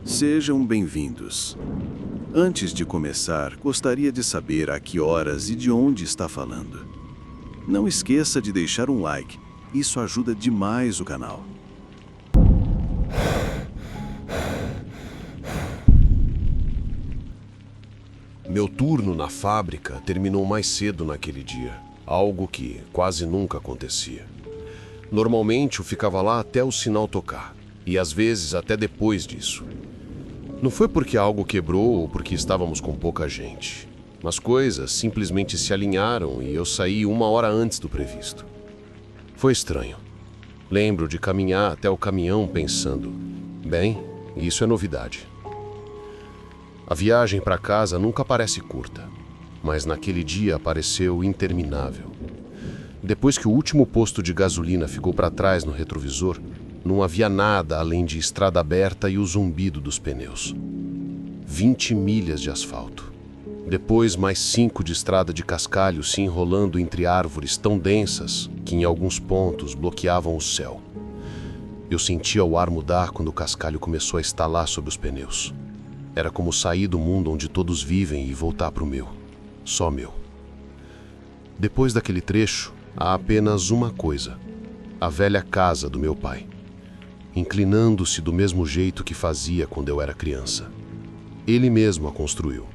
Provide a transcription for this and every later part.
Sejam bem-vindos. Antes de começar, gostaria de saber a que horas e de onde está falando. Não esqueça de deixar um like, isso ajuda demais o canal. Meu turno na fábrica terminou mais cedo naquele dia, algo que quase nunca acontecia. Normalmente eu ficava lá até o sinal tocar, e às vezes até depois disso. Não foi porque algo quebrou ou porque estávamos com pouca gente. As coisas simplesmente se alinharam e eu saí 1 hora antes do previsto. Foi estranho. Lembro de caminhar até o caminhão pensando, bem, isso é novidade. A viagem para casa nunca parece curta, mas naquele dia pareceu interminável. Depois que o último posto de gasolina ficou para trás no retrovisor, não havia nada além de estrada aberta e o zumbido dos pneus. 20 milhas de asfalto. Depois mais 5 de estrada de cascalho se enrolando entre árvores tão densas que em alguns pontos bloqueavam o céu. Eu sentia o ar mudar quando o cascalho começou a estalar sobre os pneus. Era como sair do mundo onde todos vivem e voltar para o meu. Só meu. Depois daquele trecho, há apenas uma coisa. A velha casa do meu pai. Inclinando-se do mesmo jeito que fazia quando eu era criança. Ele mesmo a construiu.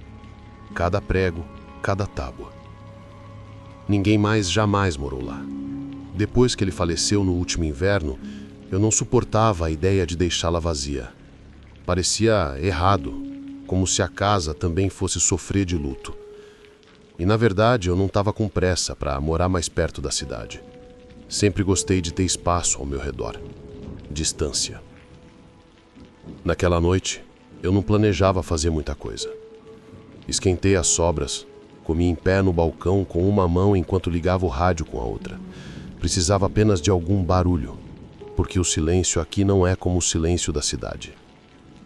Cada prego, cada tábua. Ninguém mais jamais morou lá. Depois que ele faleceu no último inverno, eu não suportava a ideia de deixá-la vazia. Parecia errado, como se a casa também fosse sofrer de luto. E na verdade eu não estava com pressa para morar mais perto da cidade. Sempre gostei de ter espaço ao meu redor. Distância. Naquela noite, eu não planejava fazer muita coisa. Esquentei as sobras, comi em pé no balcão com uma mão enquanto ligava o rádio com a outra. Precisava apenas de algum barulho, porque o silêncio aqui não é como o silêncio da cidade.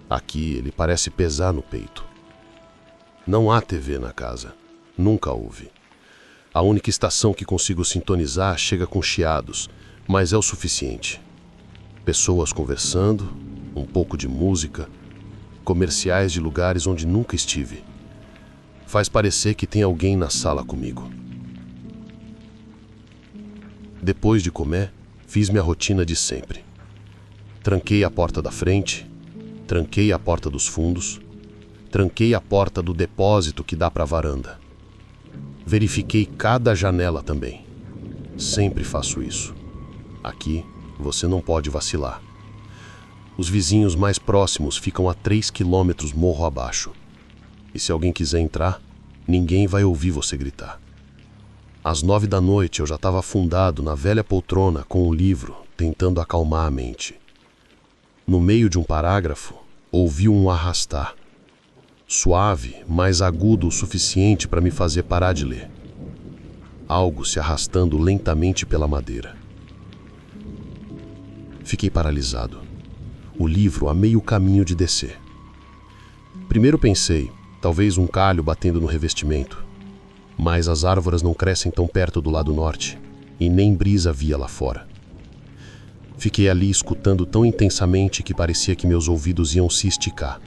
Aqui ele parece pesar no peito. Não há TV na casa. Nunca houve. A única estação que consigo sintonizar chega com chiados, mas é o suficiente. Pessoas conversando, um pouco de música, comerciais de lugares onde nunca estive. Faz parecer que tem alguém na sala comigo. Depois de comer, fiz minha rotina de sempre. Tranquei a porta da frente, tranquei a porta dos fundos, tranquei a porta do depósito que dá para a varanda. Verifiquei cada janela também. Sempre faço isso. Aqui, você não pode vacilar. Os vizinhos mais próximos ficam a 3 quilômetros morro abaixo. E se alguém quiser entrar, ninguém vai ouvir você gritar. Às 9 da noite eu já estava afundado na velha poltrona com um livro, tentando acalmar a mente. No meio de um parágrafo, ouvi um arrastar. Suave, mas agudo o suficiente para me fazer parar de ler. Algo se arrastando lentamente pela madeira. Fiquei paralisado. O livro a meio caminho de descer. Primeiro pensei, talvez um calho batendo no revestimento. Mas as árvores não crescem tão perto do lado norte, e nem brisa havia lá fora. Fiquei ali escutando tão intensamente que parecia que meus ouvidos iam se esticar.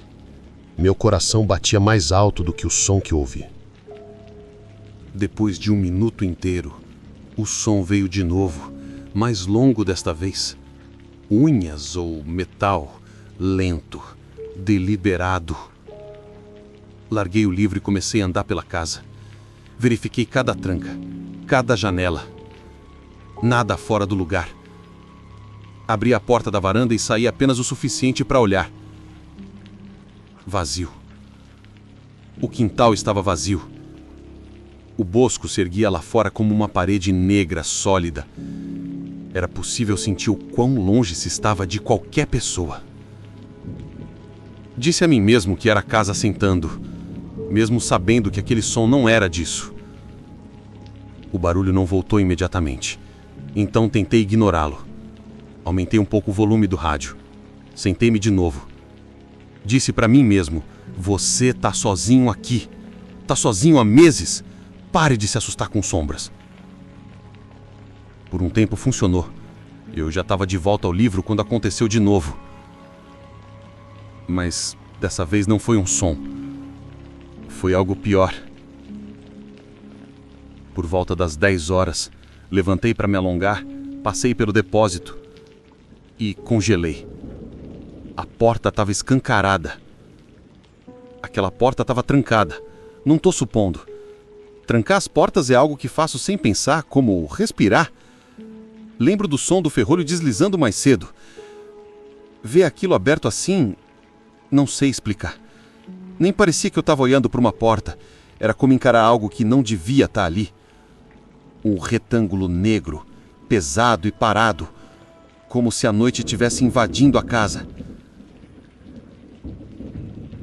Meu coração batia mais alto do que o som que ouvi. Depois de 1 minuto inteiro, o som veio de novo, mais longo desta vez. Unhas ou metal, lento, deliberado. Larguei o livro e comecei a andar pela casa. Verifiquei cada tranca, cada janela. Nada fora do lugar. Abri a porta da varanda e saí apenas o suficiente para olhar. Vazio. O quintal estava vazio. O bosco se erguia lá fora como uma parede negra sólida. Era possível sentir o quão longe se estava de qualquer pessoa. Disse a mim mesmo que era a casa assentando, mesmo sabendo que aquele som não era disso. O barulho não voltou imediatamente, então tentei ignorá-lo. Aumentei um pouco o volume do rádio. Sentei-me de novo. Disse para mim mesmo, você tá sozinho aqui. Tá sozinho há meses. Pare de se assustar com sombras. Por um tempo funcionou. Eu já estava de volta ao livro quando aconteceu de novo. Mas dessa vez não foi um som. Foi algo pior. Por volta das 10 horas, levantei para me alongar, passei pelo depósito e congelei. A porta estava escancarada. Aquela porta estava trancada. Não estou supondo. Trancar as portas é algo que faço sem pensar, como respirar. Lembro do som do ferrolho deslizando mais cedo. Ver aquilo aberto assim, não sei explicar. Nem parecia que eu estava olhando para uma porta. Era como encarar algo que não devia estar ali. Um retângulo negro, pesado e parado, como se a noite estivesse invadindo a casa.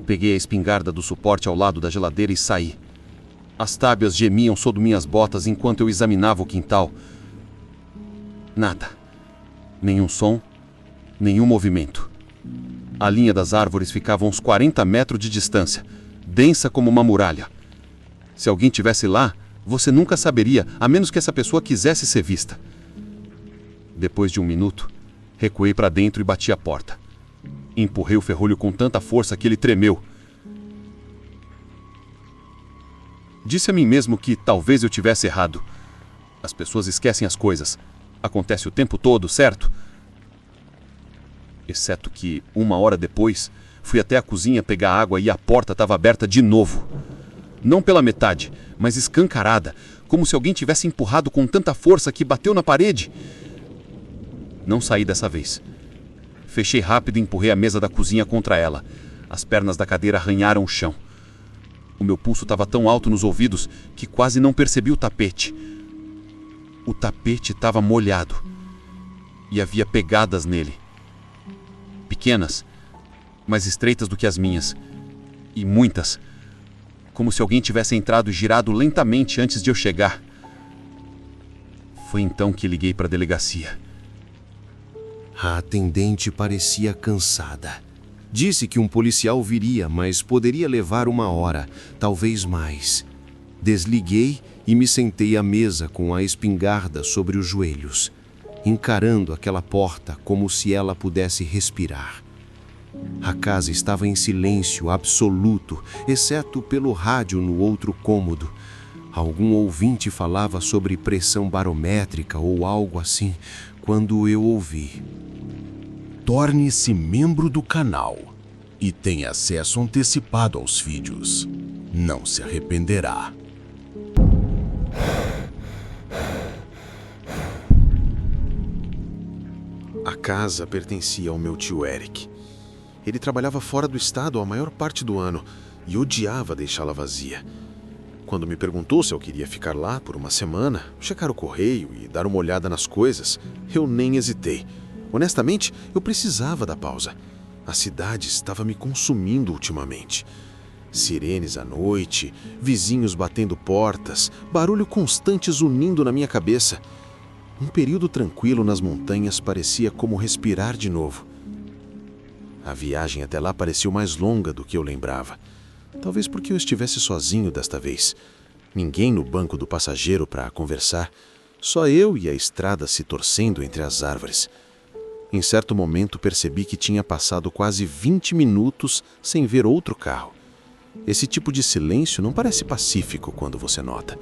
Peguei a espingarda do suporte ao lado da geladeira e saí. As tábuas gemiam sob minhas botas enquanto eu examinava o quintal. Nada. Nenhum som, nenhum movimento. A linha das árvores ficava a uns 40 metros de distância, densa como uma muralha. Se alguém estivesse lá, você nunca saberia, a menos que essa pessoa quisesse ser vista. Depois de 1 minuto, recuei para dentro e bati a porta. Empurrei o ferrolho com tanta força que ele tremeu. Disse a mim mesmo que talvez eu tivesse errado. As pessoas esquecem as coisas. Acontece o tempo todo, certo? Exceto que, 1 hora depois, fui até a cozinha pegar água e a porta estava aberta de novo. Não pela metade, mas escancarada, como se alguém tivesse empurrado com tanta força que bateu na parede. Não saí dessa vez. Fechei rápido e empurrei a mesa da cozinha contra ela. As pernas da cadeira arranharam o chão. O meu pulso estava tão alto nos ouvidos que quase não percebi o tapete. O tapete estava molhado. E havia pegadas nele. Pequenas, mais estreitas do que as minhas. E muitas. Como se alguém tivesse entrado e girado lentamente antes de eu chegar. Foi então que liguei para a delegacia. A atendente parecia cansada. Disse que um policial viria, mas poderia levar 1 hora, talvez mais. Desliguei e me sentei à mesa com a espingarda sobre os joelhos, encarando aquela porta como se ela pudesse respirar. A casa estava em silêncio absoluto, exceto pelo rádio no outro cômodo. Algum ouvinte falava sobre pressão barométrica ou algo assim, quando eu ouvi: torne-se membro do canal e tenha acesso antecipado aos vídeos. Não se arrependerá. A casa pertencia ao meu tio Eric. Ele trabalhava fora do estado a maior parte do ano e odiava deixá-la vazia. Quando me perguntou se eu queria ficar lá por 1 semana, checar o correio e dar uma olhada nas coisas, eu nem hesitei. Honestamente, eu precisava da pausa. A cidade estava me consumindo ultimamente. Sirenes à noite, vizinhos batendo portas, barulho constante zunindo na minha cabeça. Um período tranquilo nas montanhas parecia como respirar de novo. A viagem até lá pareceu mais longa do que eu lembrava. Talvez porque eu estivesse sozinho desta vez. Ninguém no banco do passageiro para conversar. Só eu e a estrada se torcendo entre as árvores. Em certo momento percebi que tinha passado quase 20 minutos sem ver outro carro. Esse tipo de silêncio não parece pacífico quando você nota.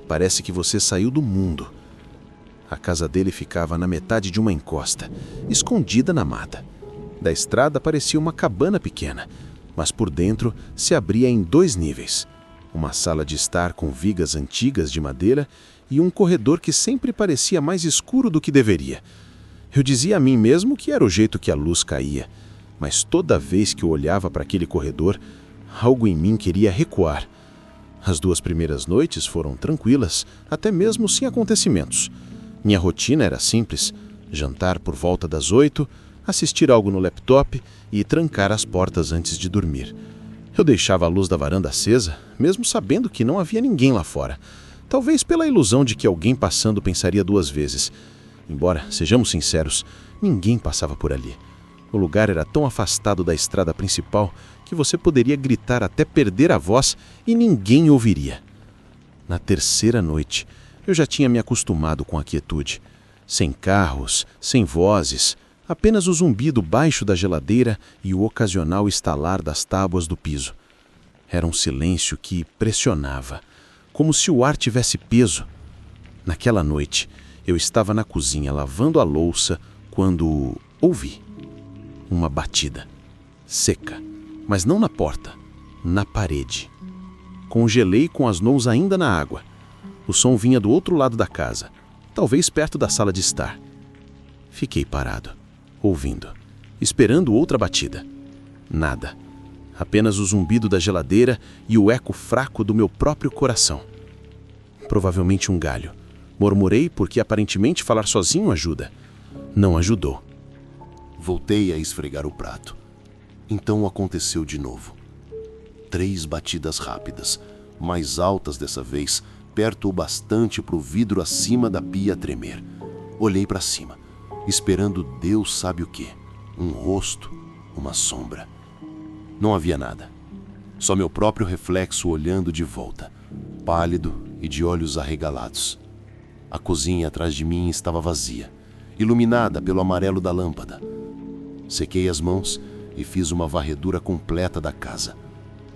Parece que você saiu do mundo. A casa dele ficava na metade de uma encosta, escondida na mata. Da estrada parecia uma cabana pequena, mas por dentro se abria em 2 níveis. Uma sala de estar com vigas antigas de madeira e um corredor que sempre parecia mais escuro do que deveria. Eu dizia a mim mesmo que era o jeito que a luz caía, mas toda vez que eu olhava para aquele corredor, algo em mim queria recuar. As 2 primeiras noites foram tranquilas, até mesmo sem acontecimentos. Minha rotina era simples: jantar por volta das 8, assistir algo no laptop e trancar as portas antes de dormir. Eu deixava a luz da varanda acesa, mesmo sabendo que não havia ninguém lá fora. Talvez pela ilusão de que alguém passando pensaria 2 vezes. Embora, sejamos sinceros, ninguém passava por ali. O lugar era tão afastado da estrada principal que você poderia gritar até perder a voz e ninguém ouviria. Na 3ª noite, eu já tinha me acostumado com a quietude. Sem carros, sem vozes, Apenas o zumbido baixo da geladeira e o ocasional estalar das tábuas do piso. Era um silêncio que pressionava, como se o ar tivesse peso. Naquela noite, eu estava na cozinha lavando a louça quando ouvi uma batida, seca, mas não na porta, na parede. Congelei com as mãos ainda na água. O som vinha do outro lado da casa, talvez perto da sala de estar. Fiquei parado, ouvindo, esperando outra batida. Nada. Apenas o zumbido da geladeira e o eco fraco do meu próprio coração. Provavelmente um galho. Murmurei porque aparentemente falar sozinho ajuda. Não ajudou. Voltei a esfregar o prato. Então aconteceu de novo. 3 batidas rápidas, mais altas dessa vez, perto o bastante para o vidro acima da pia tremer. Olhei para cima, esperando Deus sabe o quê. Um rosto, uma sombra. Não havia nada. Só meu próprio reflexo olhando de volta, pálido e de olhos arregalados. A cozinha atrás de mim estava vazia, iluminada pelo amarelo da lâmpada. Sequei as mãos e fiz uma varredura completa da casa.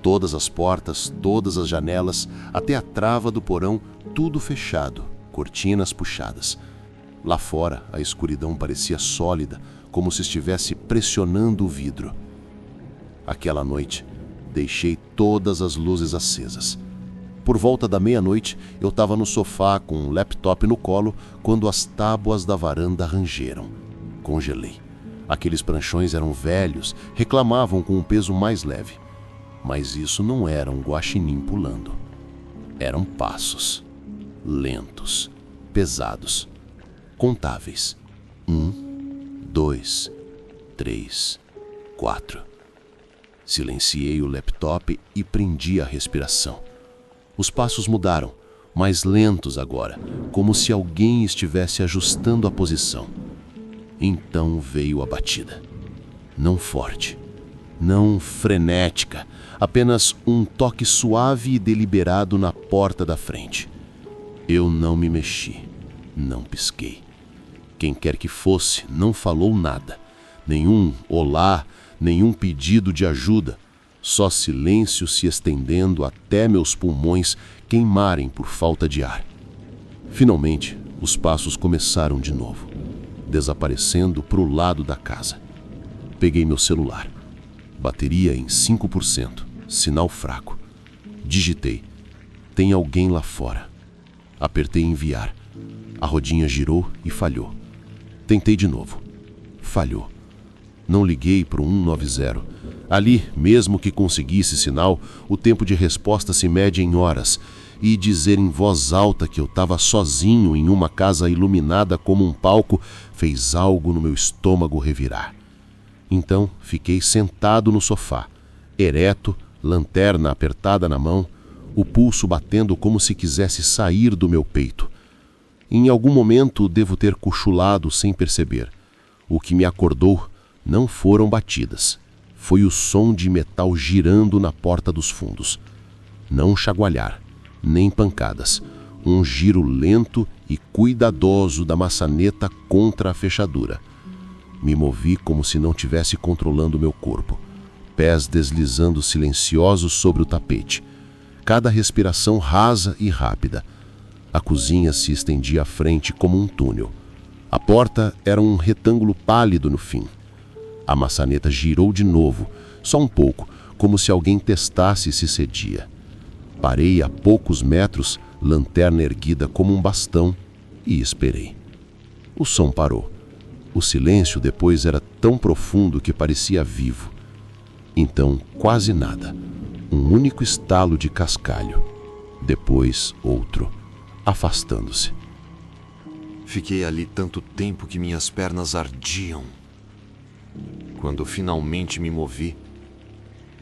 Todas as portas, todas as janelas, até a trava do porão, tudo fechado, cortinas puxadas. Lá fora, a escuridão parecia sólida, como se estivesse pressionando o vidro. Aquela noite, deixei todas as luzes acesas. Por volta da meia-noite, eu estava no sofá com um laptop no colo quando as tábuas da varanda rangeram. Congelei. Aqueles pranchões eram velhos, reclamavam com um peso mais leve. Mas isso não era um guaxinim pulando. Eram passos. Lentos, pesados, contáveis. 1, 2, 3, 4. Silenciei o laptop e prendi a respiração. Os passos mudaram, mais lentos agora, como se alguém estivesse ajustando a posição. Então veio a batida. Não forte, não frenética, apenas um toque suave e deliberado na porta da frente. Eu não me mexi, não pisquei. Quem quer que fosse não falou nada. Nenhum olá, nenhum pedido de ajuda. Só silêncio se estendendo até meus pulmões queimarem por falta de ar. Finalmente, os passos começaram de novo, desaparecendo para o lado da casa. Peguei meu celular. Bateria em 5%, sinal fraco. Digitei. Tem alguém lá fora. Apertei enviar. A rodinha girou e falhou. Tentei de novo. Falhou. Não liguei para o 190. Ali, mesmo que conseguisse sinal, o tempo de resposta se mede em horas. E dizer em voz alta que eu estava sozinho em uma casa iluminada como um palco fez algo no meu estômago revirar. Então, fiquei sentado no sofá, ereto, lanterna apertada na mão, o pulso batendo como se quisesse sair do meu peito. Em algum momento devo ter cochilado sem perceber. O que me acordou não foram batidas. Foi o som de metal girando na porta dos fundos. Não chacoalhar, nem pancadas. Um giro lento e cuidadoso da maçaneta contra a fechadura. Me movi como se não tivesse controlando meu corpo. Pés deslizando silenciosos sobre o tapete. Cada respiração rasa e rápida. A cozinha se estendia à frente como um túnel. A porta era um retângulo pálido no fim. A maçaneta girou de novo, só um pouco, como se alguém testasse se cedia. Parei a poucos metros, lanterna erguida como um bastão, e esperei. O som parou. O silêncio depois era tão profundo que parecia vivo. Então, quase nada. Um único estalo de cascalho. Depois, outro, afastando-se. Fiquei ali tanto tempo que minhas pernas ardiam. Quando finalmente me movi,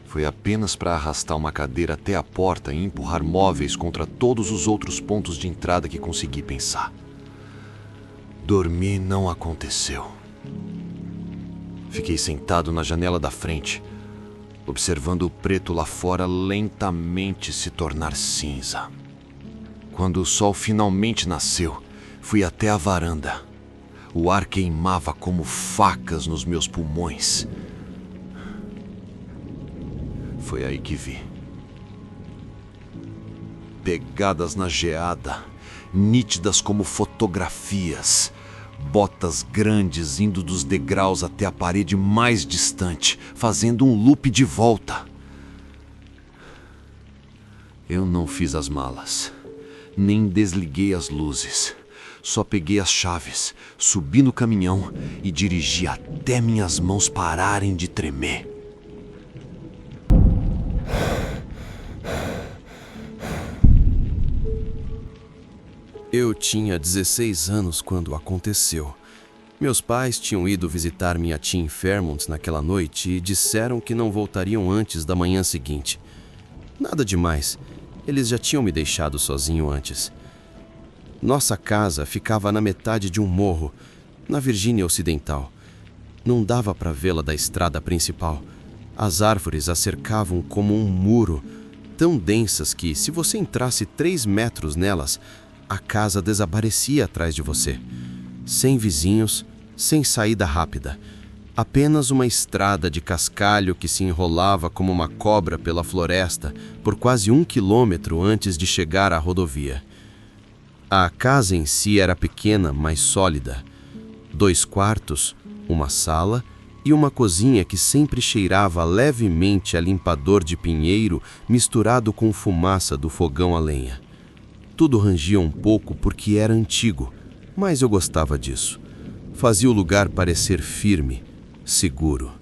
foi apenas para arrastar uma cadeira até a porta e empurrar móveis contra todos os outros pontos de entrada que consegui pensar. Dormir não aconteceu. Fiquei sentado na janela da frente, observando o preto lá fora lentamente se tornar cinza. Quando o sol finalmente nasceu, fui até a varanda. O ar queimava como facas nos meus pulmões. Foi aí que vi. Pegadas na geada, nítidas como fotografias. Botas grandes indo dos degraus até a parede mais distante, fazendo um loop de volta. Eu não fiz as malas, nem desliguei as luzes. Só peguei as chaves, subi no caminhão e dirigi até minhas mãos pararem de tremer. Eu tinha 16 anos quando aconteceu. Meus pais tinham ido visitar minha tia em Fairmont naquela noite e disseram que não voltariam antes da manhã seguinte. Nada demais, eles já tinham me deixado sozinho antes. Nossa casa ficava na metade de um morro, na Virgínia Ocidental. Não dava para vê-la da estrada principal. As árvores a cercavam como um muro, tão densas que, se você entrasse 3 metros nelas, a casa desaparecia atrás de você. Sem vizinhos, sem saída rápida. Apenas uma estrada de cascalho que se enrolava como uma cobra pela floresta por quase 1 quilômetro antes de chegar à rodovia. A casa em si era pequena, mas sólida. 2 quartos, uma sala e uma cozinha que sempre cheirava levemente a limpador de pinheiro misturado com fumaça do fogão a lenha. Tudo rangia um pouco porque era antigo, mas eu gostava disso. Fazia o lugar parecer firme, seguro.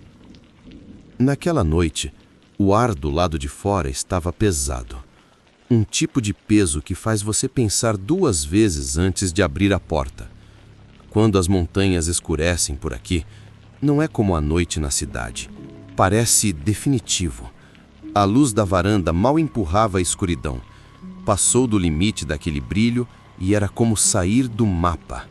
Naquela noite, o ar do lado de fora estava pesado. Um tipo de peso que faz você pensar 2 vezes antes de abrir a porta. Quando as montanhas escurecem por aqui, não é como a noite na cidade. Parece definitivo. A luz da varanda mal empurrava a escuridão. Passou do limite daquele brilho e era como sair do mapa.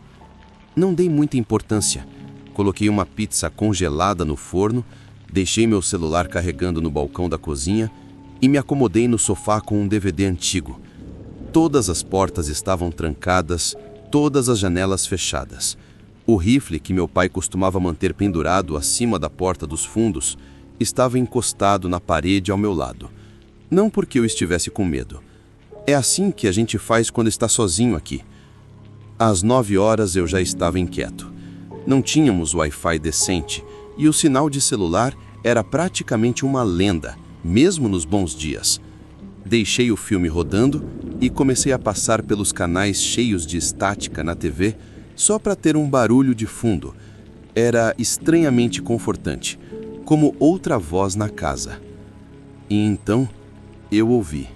Não dei muita importância. Coloquei uma pizza congelada no forno, deixei meu celular carregando no balcão da cozinha e me acomodei no sofá com um DVD antigo. Todas as portas estavam trancadas, todas as janelas fechadas. O rifle que meu pai costumava manter pendurado acima da porta dos fundos estava encostado na parede ao meu lado. Não porque eu estivesse com medo. É assim que a gente faz quando está sozinho aqui. Às 9 horas eu já estava inquieto. Não tínhamos Wi-Fi decente e o sinal de celular era praticamente uma lenda, mesmo nos bons dias. Deixei o filme rodando e comecei a passar pelos canais cheios de estática na TV só para ter um barulho de fundo. Era estranhamente confortante, como outra voz na casa. E então eu ouvi.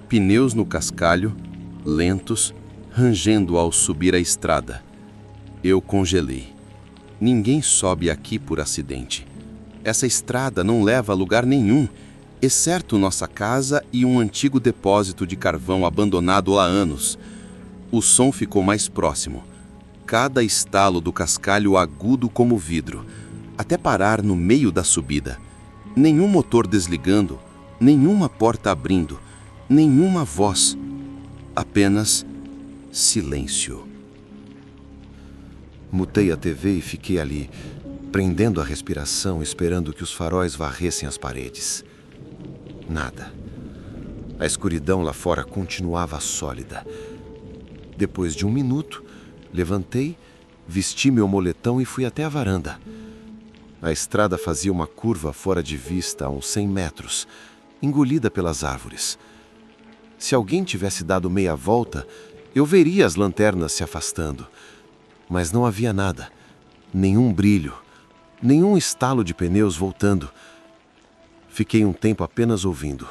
Pneus no cascalho, lentos, rangendo ao subir a estrada. Eu congelei. Ninguém sobe aqui por acidente. Essa estrada não leva a lugar nenhum, exceto nossa casa e um antigo depósito de carvão abandonado há anos. O som ficou mais próximo. Cada estalo do cascalho agudo como vidro, até parar no meio da subida. Nenhum motor desligando, nenhuma porta abrindo, nenhuma voz. Apenas silêncio. Mutei a TV e fiquei ali, prendendo a respiração, esperando que os faróis varressem as paredes. Nada. A escuridão lá fora continuava sólida. Depois de 1 minuto, levantei, vesti meu moletom e fui até a varanda. A estrada fazia uma curva fora de vista a uns 100 metros, engolida pelas árvores. Se alguém tivesse dado meia volta, eu veria as lanternas se afastando. Mas não havia nada, nenhum brilho, nenhum estalo de pneus voltando. Fiquei um tempo apenas ouvindo.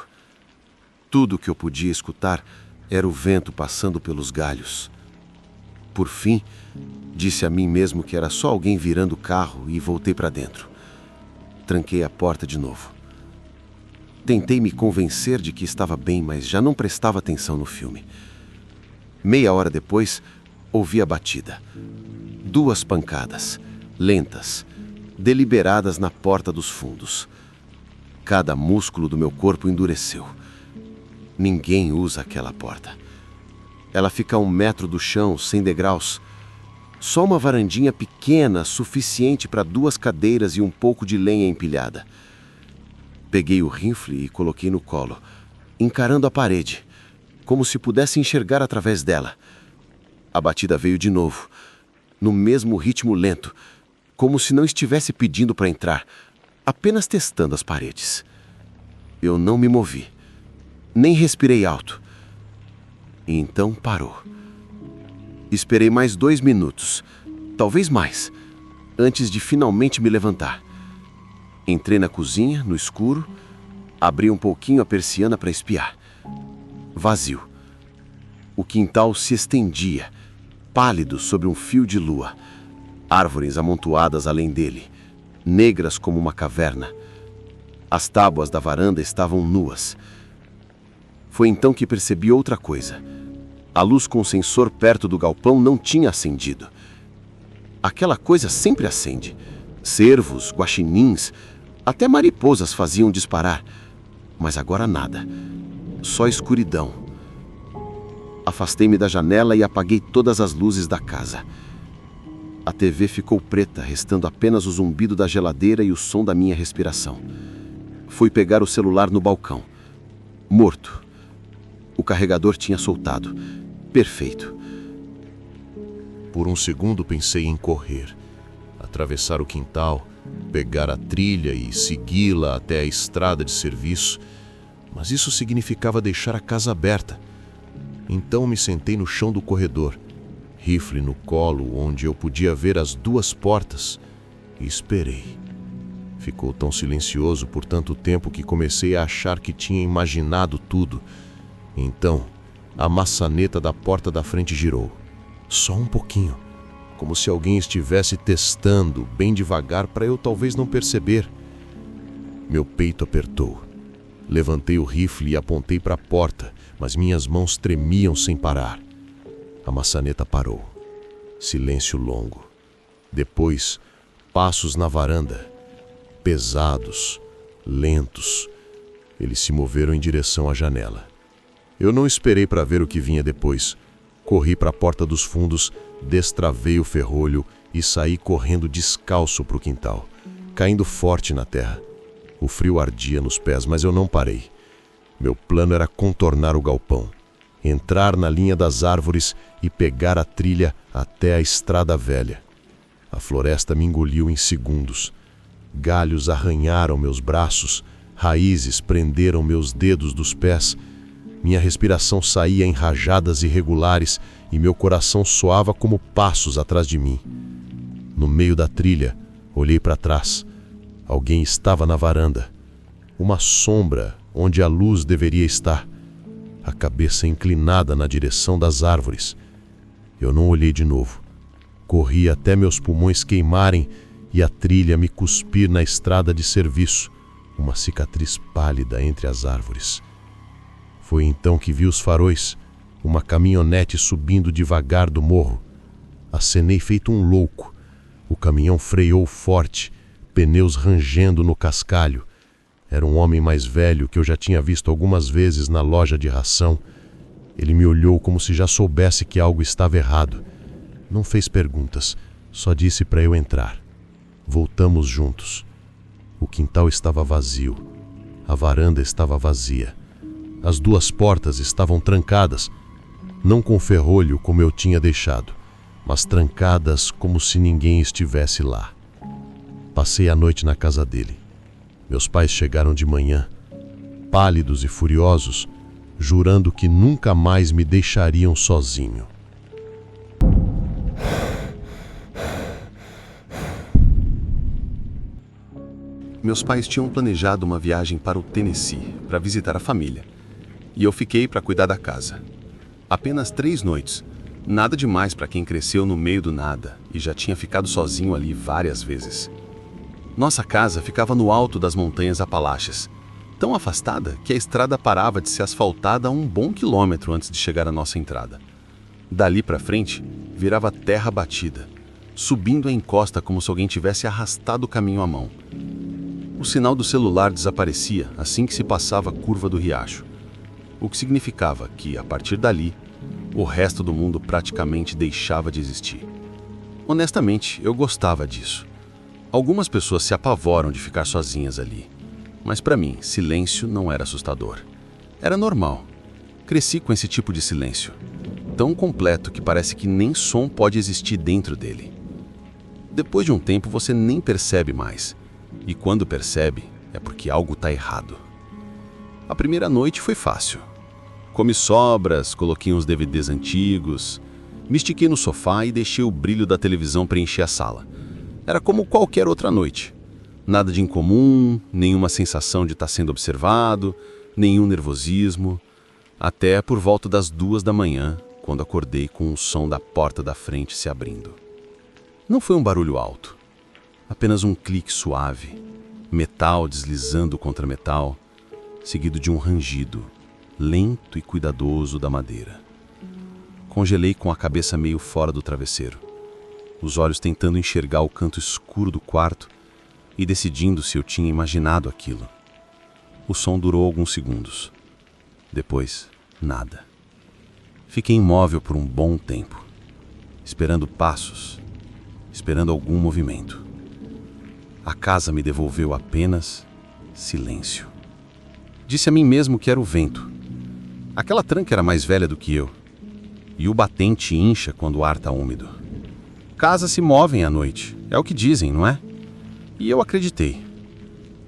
Tudo que eu podia escutar era o vento passando pelos galhos. Por fim, disse a mim mesmo que era só alguém virando o carro e voltei para dentro. Tranquei a porta de novo. Tentei me convencer de que estava bem, mas já não prestava atenção no filme. Meia hora depois, ouvi a batida. 2 pancadas, lentas, deliberadas na porta dos fundos. Cada músculo do meu corpo endureceu. Ninguém usa aquela porta. Ela fica a 1 metro do chão, sem degraus. Só uma varandinha pequena, suficiente para 2 cadeiras e um pouco de lenha empilhada. Peguei o rifle e coloquei no colo, encarando a parede, como se pudesse enxergar através dela. A batida veio de novo, no mesmo ritmo lento, como se não estivesse pedindo para entrar, apenas testando as paredes. Eu não me movi, nem respirei alto. E então parou. Esperei mais 2 minutos, talvez mais, antes de finalmente me levantar. Entrei na cozinha, no escuro, abri um pouquinho a persiana para espiar. Vazio. O quintal se estendia, pálido sobre um fio de lua. Árvores amontoadas além dele, negras como uma caverna. As tábuas da varanda estavam nuas. Foi então que percebi outra coisa. A luz com o sensor perto do galpão não tinha acendido. Aquela coisa sempre acende. Cervos, guaxinins, até mariposas faziam disparar. Mas agora nada. Só escuridão. Afastei-me da janela e apaguei todas as luzes da casa. A TV ficou preta, restando apenas o zumbido da geladeira e o som da minha respiração. Fui pegar o celular no balcão. Morto. O carregador tinha soltado. Perfeito. Por um segundo pensei em correr, atravessar o quintal, pegar a trilha e segui-la até a estrada de serviço, mas isso significava deixar a casa aberta. Então me sentei no chão do corredor, rifle no colo onde eu podia ver as 2 portas, e esperei. Ficou tão silencioso por tanto tempo que comecei a achar que tinha imaginado tudo. Então, a maçaneta da porta da frente girou. Só um pouquinho, como se alguém estivesse testando bem devagar para eu talvez não perceber. Meu peito apertou. Levantei o rifle e apontei para a porta, mas minhas mãos tremiam sem parar. A maçaneta parou. Silêncio longo. Depois, passos na varanda. Pesados, lentos. Eles se moveram em direção à janela. Eu não esperei para ver o que vinha depois. Corri para a porta dos fundos, destravei o ferrolho e saí correndo descalço para o quintal, caindo forte na terra. O frio ardia nos pés, mas eu não parei. Meu plano era contornar o galpão, entrar na linha das árvores e pegar a trilha até a estrada velha. A floresta me engoliu em segundos. Galhos arranharam meus braços, raízes prenderam meus dedos dos pés. Minha respiração saía em rajadas irregulares e meu coração soava como passos atrás de mim. No meio da trilha, olhei para trás. Alguém estava na varanda. Uma sombra onde a luz deveria estar. A cabeça inclinada na direção das árvores. Eu não olhei de novo. Corri até meus pulmões queimarem e a trilha me cuspir na estrada de serviço, uma cicatriz pálida entre as árvores. Foi então que vi os faróis, uma caminhonete subindo devagar do morro. Acenei feito um louco. O caminhão freou forte, pneus rangendo no cascalho. Era um homem mais velho que eu já tinha visto algumas vezes na loja de ração. Ele me olhou como se já soubesse que algo estava errado. Não fez perguntas, só disse para eu entrar. Voltamos juntos. O quintal estava vazio. A varanda estava vazia. As 2 portas estavam trancadas, não com ferrolho como eu tinha deixado, mas trancadas como se ninguém estivesse lá. Passei a noite na casa dele. Meus pais chegaram de manhã, pálidos e furiosos, jurando que nunca mais me deixariam sozinho. Meus pais tinham planejado uma viagem para o Tennessee para visitar a família. E eu fiquei para cuidar da casa. Apenas 3 noites. Nada demais para quem cresceu no meio do nada e já tinha ficado sozinho ali várias vezes. Nossa casa ficava no alto das montanhas Apalaches, tão afastada que a estrada parava de ser asfaltada a um bom quilômetro antes de chegar à nossa entrada. Dali para frente, virava terra batida, subindo a encosta como se alguém tivesse arrastado o caminho à mão. O sinal do celular desaparecia assim que se passava a curva do riacho, o que significava que, a partir dali, o resto do mundo praticamente deixava de existir. Honestamente, eu gostava disso. Algumas pessoas se apavoram de ficar sozinhas ali, mas para mim, silêncio não era assustador. Era normal. Cresci com esse tipo de silêncio, tão completo que parece que nem som pode existir dentro dele. Depois de um tempo você nem percebe mais, e quando percebe é porque algo está errado. A primeira noite foi fácil. Comi sobras, coloquei uns DVDs antigos, me estiquei no sofá e deixei o brilho da televisão preencher a sala. Era como qualquer outra noite. Nada de incomum, nenhuma sensação de estar sendo observado, nenhum nervosismo, até por volta das 2 da manhã, quando acordei com o som da porta da frente se abrindo. Não foi um barulho alto, apenas um clique suave, metal deslizando contra metal, seguido de um rangido, lento e cuidadoso da madeira. Congelei com a cabeça meio fora do travesseiro, os olhos tentando enxergar o canto escuro do quarto e decidindo se eu tinha imaginado aquilo. O som durou alguns segundos. Depois, nada. Fiquei imóvel por um bom tempo, esperando passos, esperando algum movimento. A casa me devolveu apenas silêncio. Disse a mim mesmo que era o vento. Aquela tranca era mais velha do que eu, e o batente incha quando o ar está úmido. Casas se movem à noite, é o que dizem, não é? E eu acreditei.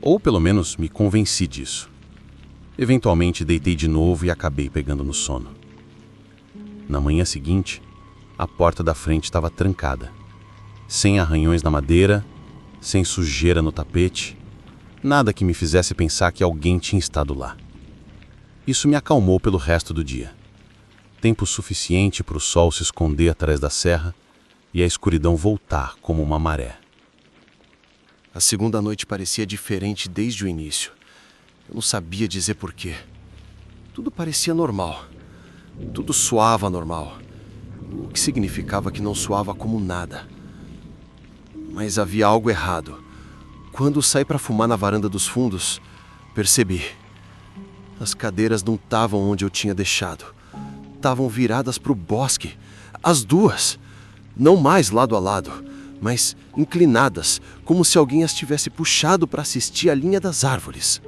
Ou pelo menos me convenci disso. Eventualmente deitei de novo e acabei pegando no sono. Na manhã seguinte, a porta da frente estava trancada. Sem arranhões na madeira, sem sujeira no tapete, nada que me fizesse pensar que alguém tinha estado lá. Isso me acalmou pelo resto do dia. Tempo suficiente para o sol se esconder atrás da serra e a escuridão voltar como uma maré. A segunda noite parecia diferente desde o início. Eu não sabia dizer porquê. Tudo parecia normal. Tudo soava normal. O que significava que não soava como nada. Mas havia algo errado. Quando saí para fumar na varanda dos fundos, percebi. As cadeiras não estavam onde eu tinha deixado. Estavam viradas para o bosque. As duas. Não mais lado a lado, mas inclinadas, como se alguém as tivesse puxado para assistir a linha das árvores.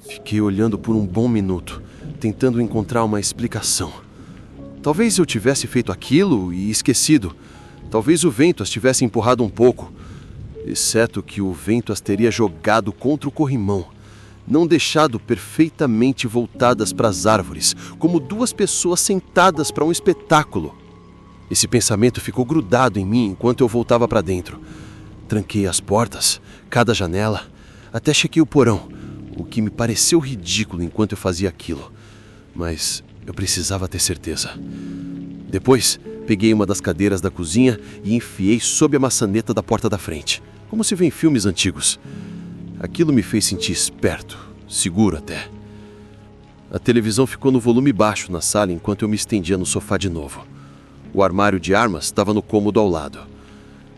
Fiquei olhando por um bom minuto, tentando encontrar uma explicação. Talvez eu tivesse feito aquilo e esquecido. Talvez o vento as tivesse empurrado um pouco, exceto que o vento as teria jogado contra o corrimão, não deixado perfeitamente voltadas para as árvores, como duas pessoas sentadas para um espetáculo. Esse pensamento ficou grudado em mim enquanto eu voltava para dentro. Tranquei as portas, cada janela, até chequei o porão, o que me pareceu ridículo enquanto eu fazia aquilo. Mas eu precisava ter certeza. Depois, peguei uma das cadeiras da cozinha e enfiei sob a maçaneta da porta da frente, como se vê em filmes antigos. Aquilo me fez sentir esperto, seguro até. A televisão ficou no volume baixo na sala enquanto eu me estendia no sofá de novo. O armário de armas estava no cômodo ao lado.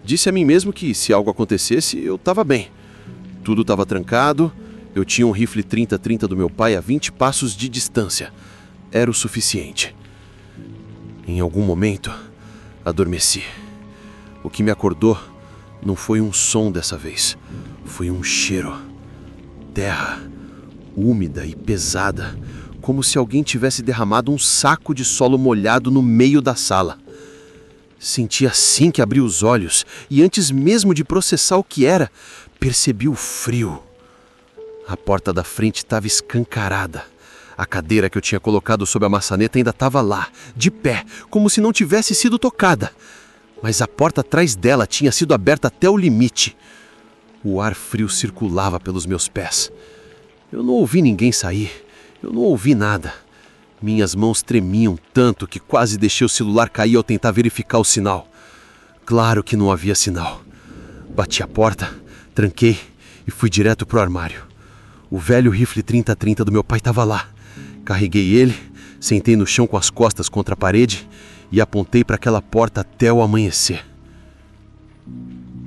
Disse a mim mesmo que, se algo acontecesse, eu estava bem. Tudo estava trancado, eu tinha um rifle 30-30 do meu pai a 20 passos de distância. Era o suficiente. Em algum momento, adormeci. O que me acordou não foi um som dessa vez, foi um cheiro. Terra, úmida e pesada, como se alguém tivesse derramado um saco de solo molhado no meio da sala. Senti assim que abri os olhos e antes mesmo de processar o que era, percebi o frio. A porta da frente estava escancarada. A cadeira que eu tinha colocado sob a maçaneta ainda estava lá, de pé, como se não tivesse sido tocada. Mas a porta atrás dela tinha sido aberta até o limite. O ar frio circulava pelos meus pés. Eu não ouvi ninguém sair. Eu não ouvi nada. Minhas mãos tremiam tanto que quase deixei o celular cair ao tentar verificar o sinal. Claro que não havia sinal. Bati a porta, tranquei e fui direto para o armário. O velho rifle 30-30 do meu pai estava lá. Carreguei ele, sentei no chão com as costas contra a parede e apontei para aquela porta até o amanhecer.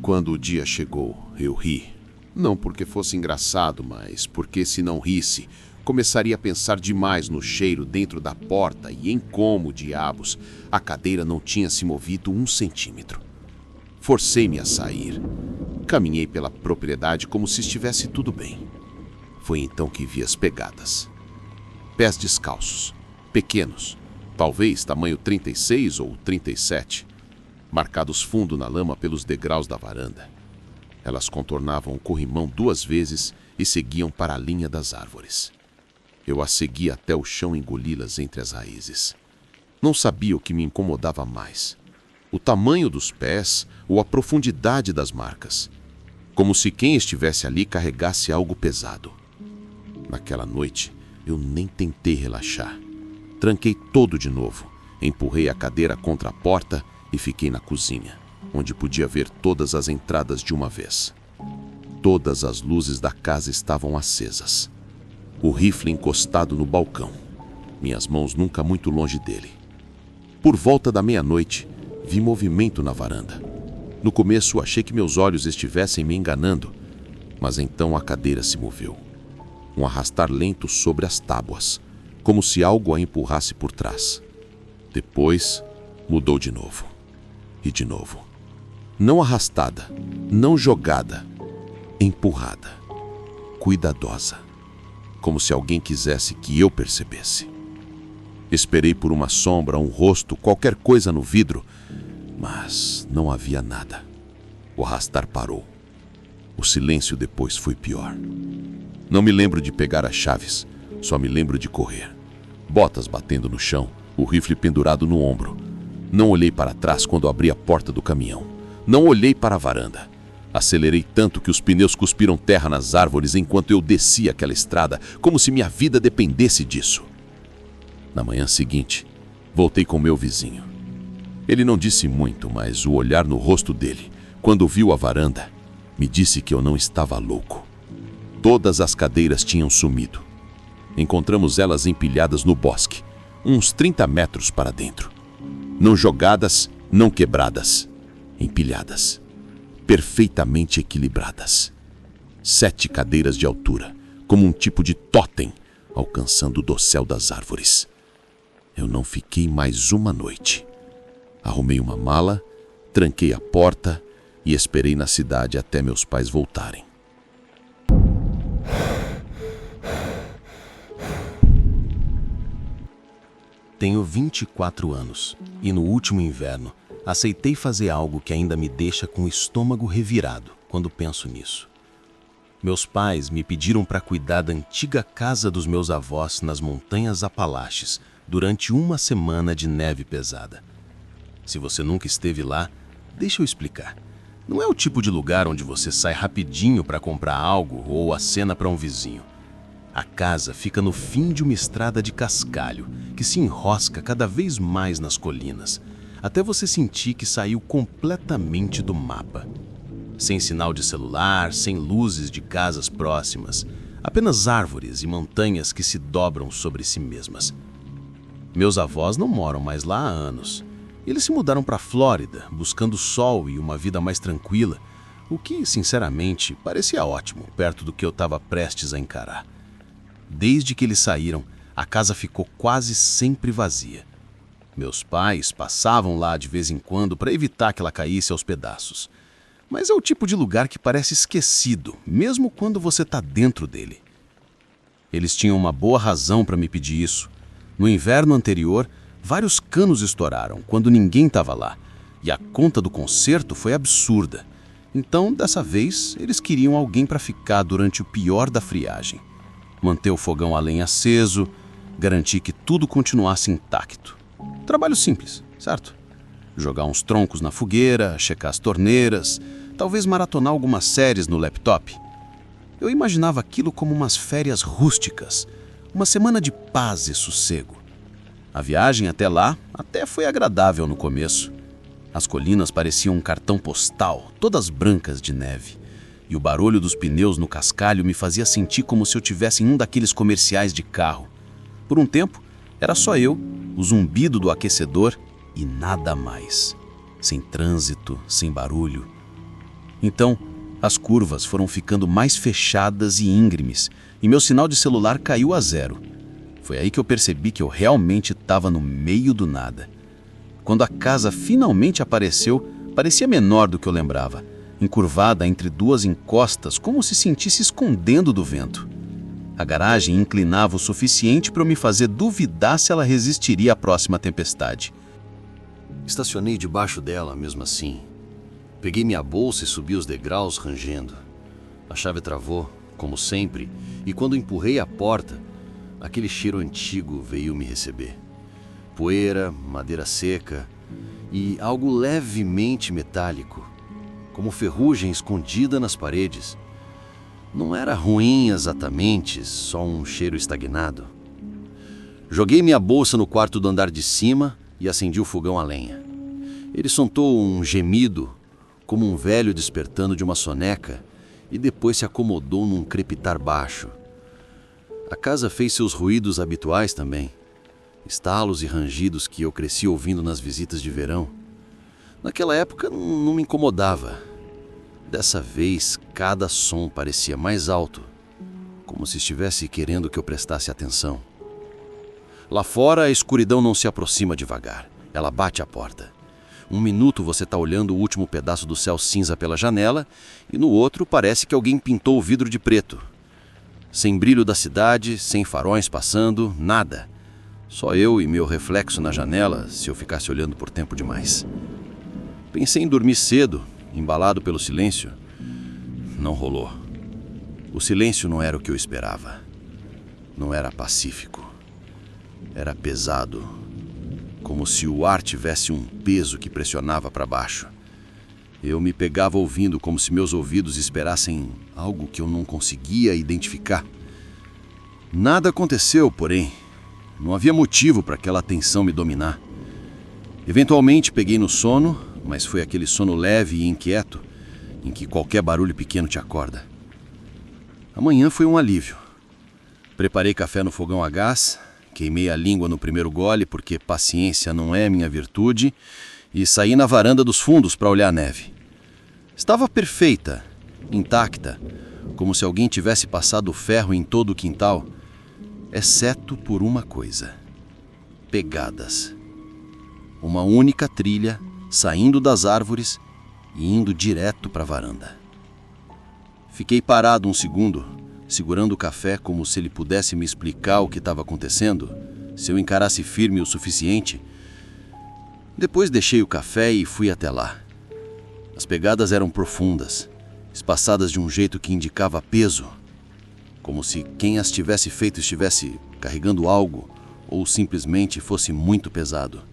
Quando o dia chegou, eu ri. Não porque fosse engraçado, mas porque se não risse, Começaria a pensar demais no cheiro dentro da porta e em como, diabos, a cadeira não tinha se movido 1 centímetro. Forcei-me a sair. Caminhei pela propriedade como se estivesse tudo bem. Foi então que vi as pegadas. Pés descalços, pequenos, talvez tamanho 36 ou 37, marcados fundo na lama pelos degraus da varanda. Elas contornavam o corrimão 2 vezes e seguiam para a linha das árvores. Eu as segui até o chão engoli-las entre as raízes. Não sabia o que me incomodava mais: o tamanho dos pés ou a profundidade das marcas. Como se quem estivesse ali carregasse algo pesado. Naquela noite, eu nem tentei relaxar. Tranquei todo de novo, empurrei a cadeira contra a porta e fiquei na cozinha, onde podia ver todas as entradas de uma vez. Todas as luzes da casa estavam acesas. O rifle encostado no balcão, minhas mãos nunca muito longe dele. Por volta da meia-noite, vi movimento na varanda. No começo, achei que meus olhos estivessem me enganando, mas então a cadeira se moveu. Um arrastar lento sobre as tábuas, como se algo a empurrasse por trás. Depois, mudou de novo. E de novo. Não arrastada, não jogada, empurrada, cuidadosa, como se alguém quisesse que eu percebesse. Esperei por uma sombra, um rosto, qualquer coisa no vidro, mas não havia nada. O arrastar parou. O silêncio depois foi pior. Não me lembro de pegar as chaves, só me lembro de correr. Botas batendo no chão, o rifle pendurado no ombro. Não olhei para trás quando abri a porta do caminhão. Não olhei para a varanda. Acelerei tanto que os pneus cuspiram terra nas árvores enquanto eu descia aquela estrada, como se minha vida dependesse disso. Na manhã seguinte, voltei com meu vizinho. Ele não disse muito, mas o olhar no rosto dele, quando viu a varanda, me disse que eu não estava louco. Todas as cadeiras tinham sumido. Encontramos elas empilhadas no bosque, uns 30 metros para dentro. Não jogadas, não quebradas, empilhadas, perfeitamente equilibradas. 7 cadeiras de altura, como um tipo de tótem, alcançando o dossel das árvores. Eu não fiquei mais uma noite. Arrumei uma mala, tranquei a porta e esperei na cidade até meus pais voltarem. Tenho 24 anos e no último inverno aceitei fazer algo que ainda me deixa com o estômago revirado quando penso nisso. Meus pais me pediram para cuidar da antiga casa dos meus avós nas montanhas Apalaches durante uma semana de neve pesada. Se você nunca esteve lá, deixa eu explicar. Não é o tipo de lugar onde você sai rapidinho para comprar algo ou acena para um vizinho. A casa fica no fim de uma estrada de cascalho que se enrosca cada vez mais nas colinas, até você sentir que saiu completamente do mapa. Sem sinal de celular, sem luzes de casas próximas, apenas árvores e montanhas que se dobram sobre si mesmas. Meus avós não moram mais lá há anos. Eles se mudaram para a Flórida, buscando sol e uma vida mais tranquila, o que, sinceramente, parecia ótimo, perto do que eu estava prestes a encarar. Desde que eles saíram, a casa ficou quase sempre vazia. Meus pais passavam lá de vez em quando para evitar que ela caísse aos pedaços. Mas é o tipo de lugar que parece esquecido, mesmo quando você está dentro dele. Eles tinham uma boa razão para me pedir isso. No inverno anterior, vários canos estouraram quando ninguém estava lá, e a conta do conserto foi absurda. Então, dessa vez, eles queriam alguém para ficar durante o pior da friagem. Manter o fogão a lenha aceso, garantir que tudo continuasse intacto. Trabalho simples, certo? Jogar uns troncos na fogueira, checar as torneiras, talvez maratonar algumas séries no laptop. Eu imaginava aquilo como umas férias rústicas, uma semana de paz e sossego. A viagem até lá até foi agradável no começo. As colinas pareciam um cartão postal, todas brancas de neve. E o barulho dos pneus no cascalho me fazia sentir como se eu tivesse em um daqueles comerciais de carro. Por um tempo, era só eu, o zumbido do aquecedor e nada mais. Sem trânsito, sem barulho. Então, As curvas foram ficando mais fechadas e íngremes, e meu sinal de celular caiu a 0. Foi aí que eu percebi que eu realmente estava no meio do nada. Quando a casa finalmente apareceu, parecia menor do que eu lembrava, encurvada entre duas encostas, como se sentisse escondendo do vento. A garagem inclinava o suficiente para eu me fazer duvidar se ela resistiria à próxima tempestade. Estacionei debaixo dela mesmo assim. Peguei minha bolsa e subi os degraus rangendo. A chave travou, como sempre, e quando empurrei a porta, aquele cheiro antigo veio me receber. Poeira, madeira seca e algo levemente metálico, como ferrugem escondida nas paredes. Não era ruim exatamente, só um cheiro estagnado. Joguei minha bolsa no quarto do andar de cima e acendi o fogão a lenha. Ele soltou um gemido, como um velho despertando de uma soneca, e depois se acomodou num crepitar baixo. A casa fez seus ruídos habituais também, estalos e rangidos que eu cresci ouvindo nas visitas de verão. Naquela época não me incomodava. Dessa vez, cada som parecia mais alto, como se estivesse querendo que eu prestasse atenção. Lá fora, a escuridão não se aproxima devagar. Ela bate à porta. Um minuto você está olhando o último pedaço do céu cinza pela janela e no outro parece que alguém pintou o vidro de preto. Sem brilho da cidade, sem faróis passando, nada. Só eu e meu reflexo na janela, se eu ficasse olhando por tempo demais. Pensei em dormir cedo, embalado pelo silêncio. Não rolou. O silêncio não era o que eu esperava. Não era pacífico. Era pesado. Como se o ar tivesse um peso que pressionava para baixo. Eu me pegava ouvindo como se meus ouvidos esperassem algo que eu não conseguia identificar. Nada aconteceu, porém. Não havia motivo para aquela tensão me dominar. Eventualmente peguei no sono, mas foi aquele sono leve e inquieto, em que qualquer barulho pequeno te acorda. Amanhã foi um alívio. Preparei café no fogão a gás, queimei a língua no primeiro gole porque paciência não é minha virtude e saí na varanda dos fundos para olhar a neve. Estava perfeita, intacta, como se alguém tivesse passado ferro em todo o quintal, exceto por uma coisa: pegadas. Uma única trilha saindo das árvores e indo direto para a varanda. Fiquei parado um segundo, segurando o café como se ele pudesse me explicar o que estava acontecendo, se eu encarasse firme o suficiente. Depois deixei o café e fui até lá. As pegadas eram profundas, espaçadas de um jeito que indicava peso, como se quem as tivesse feito estivesse carregando algo ou simplesmente fosse muito pesado.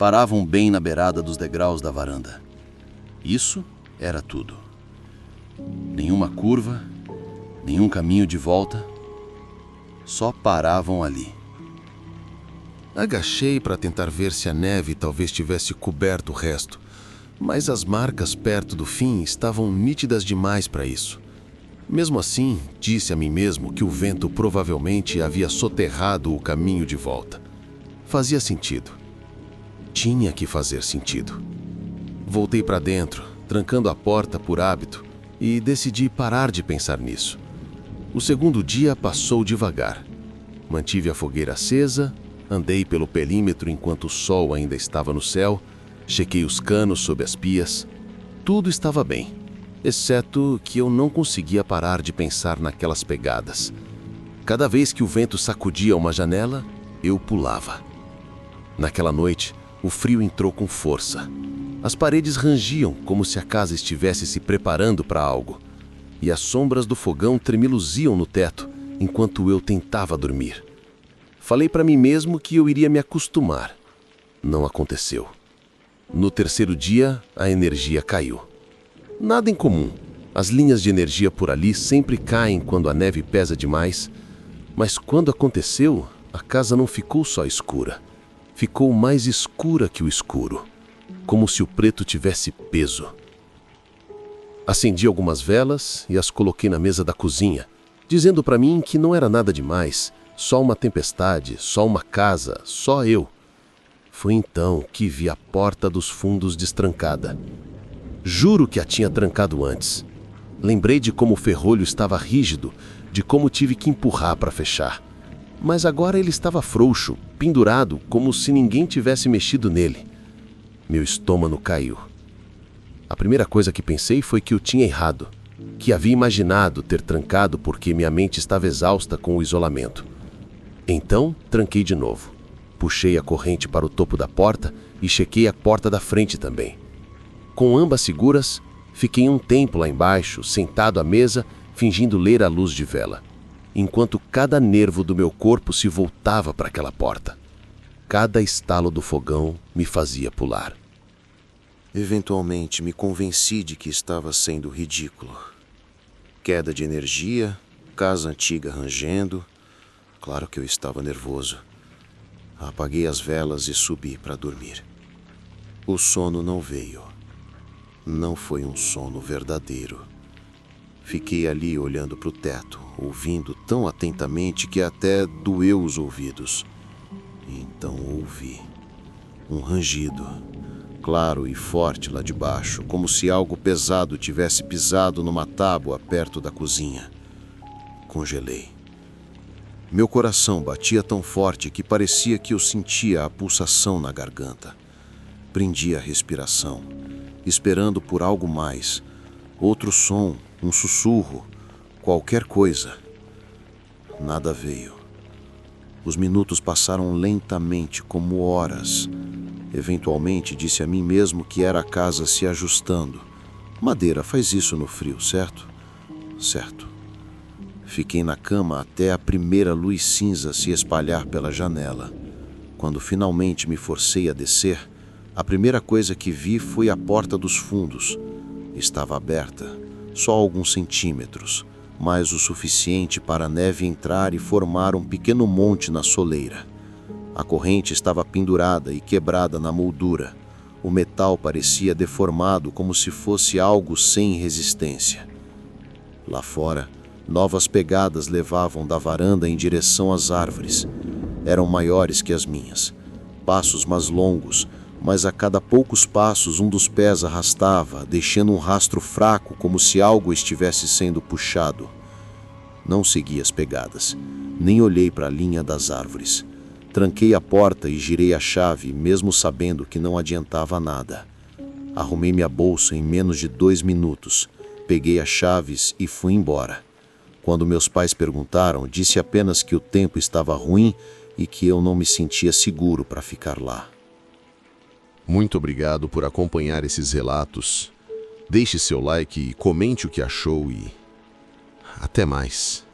Paravam bem na beirada dos degraus da varanda. Isso era tudo. Nenhuma curva, nenhum caminho de volta, só paravam ali. Agachei para tentar ver se a neve talvez tivesse coberto o resto, mas as marcas perto do fim estavam nítidas demais para isso. Mesmo assim, disse a mim mesmo que o vento provavelmente havia soterrado o caminho de volta. Fazia sentido. Tinha que fazer sentido. Voltei para dentro, trancando a porta por hábito, e decidi parar de pensar nisso. O segundo dia passou devagar. Mantive a fogueira acesa, andei pelo perímetro enquanto o sol ainda estava no céu, chequei os canos sob as pias. Tudo estava bem, exceto que eu não conseguia parar de pensar naquelas pegadas. Cada vez que o vento sacudia uma janela, eu pulava. Naquela noite, o frio entrou com força. As paredes rangiam como se a casa estivesse se preparando para algo. E as sombras do fogão tremeluziam no teto, enquanto eu tentava dormir. Falei para mim mesmo que eu iria me acostumar. Não aconteceu. No terceiro dia, a energia caiu. Nada incomum. As linhas de energia por ali sempre caem quando a neve pesa demais. Mas quando aconteceu, a casa não ficou só escura. Ficou mais escura que o escuro, como se o preto tivesse peso. Acendi algumas velas e as coloquei na mesa da cozinha, dizendo para mim que não era nada demais, só uma tempestade, só uma casa, só eu. Foi então que vi a porta dos fundos destrancada. Juro que a tinha trancado antes. Lembrei de como o ferrolho estava rígido, de como tive que empurrar para fechar. Mas agora ele estava frouxo, pendurado, como se ninguém tivesse mexido nele. Meu estômago caiu. A primeira coisa que pensei foi que eu tinha errado, que havia imaginado ter trancado porque minha mente estava exausta com o isolamento. Então, tranquei de novo. Puxei a corrente para o topo da porta e chequei a porta da frente também. Com ambas seguras, fiquei um tempo lá embaixo, sentado à mesa, fingindo ler à luz de vela, enquanto cada nervo do meu corpo se voltava para aquela porta. Cada estalo do fogão me fazia pular. Eventualmente me convenci de que estava sendo ridículo. Queda de energia, casa antiga rangendo. Claro que eu estava nervoso. Apaguei as velas e subi para dormir. O sono não veio. Não foi um sono verdadeiro. Fiquei ali olhando para o teto, ouvindo tão atentamente que até doeu os ouvidos. Então ouvi um rangido, claro e forte lá de baixo, como se algo pesado tivesse pisado numa tábua perto da cozinha. Congelei. Meu coração batia tão forte que parecia que eu sentia a pulsação na garganta. Prendi a respiração, esperando por algo mais. Outro som, um sussurro, qualquer coisa. Nada veio. Os minutos passaram lentamente, como horas. Eventualmente disse a mim mesmo que era a casa se ajustando. Madeira faz isso no frio, certo? Certo. Fiquei na cama até a primeira luz cinza se espalhar pela janela. Quando finalmente me forcei a descer, a primeira coisa que vi foi a porta dos fundos. Estava aberta, só alguns centímetros, mas o suficiente para a neve entrar e formar um pequeno monte na soleira. A corrente estava pendurada e quebrada na moldura. O metal parecia deformado como se fosse algo sem resistência. Lá fora, novas pegadas levavam da varanda em direção às árvores. Eram maiores que as minhas. Passos mais longos, mas a cada poucos passos um dos pés arrastava, deixando um rastro fraco como se algo estivesse sendo puxado. Não segui as pegadas, nem olhei para a linha das árvores. Tranquei a porta e girei a chave, mesmo sabendo que não adiantava nada. Arrumei minha bolsa em menos de 2 minutos, peguei as chaves e fui embora. Quando meus pais perguntaram, disse apenas que o tempo estava ruim e que eu não me sentia seguro para ficar lá. Muito obrigado por acompanhar esses relatos. Deixe seu like e comente o que achou e até mais.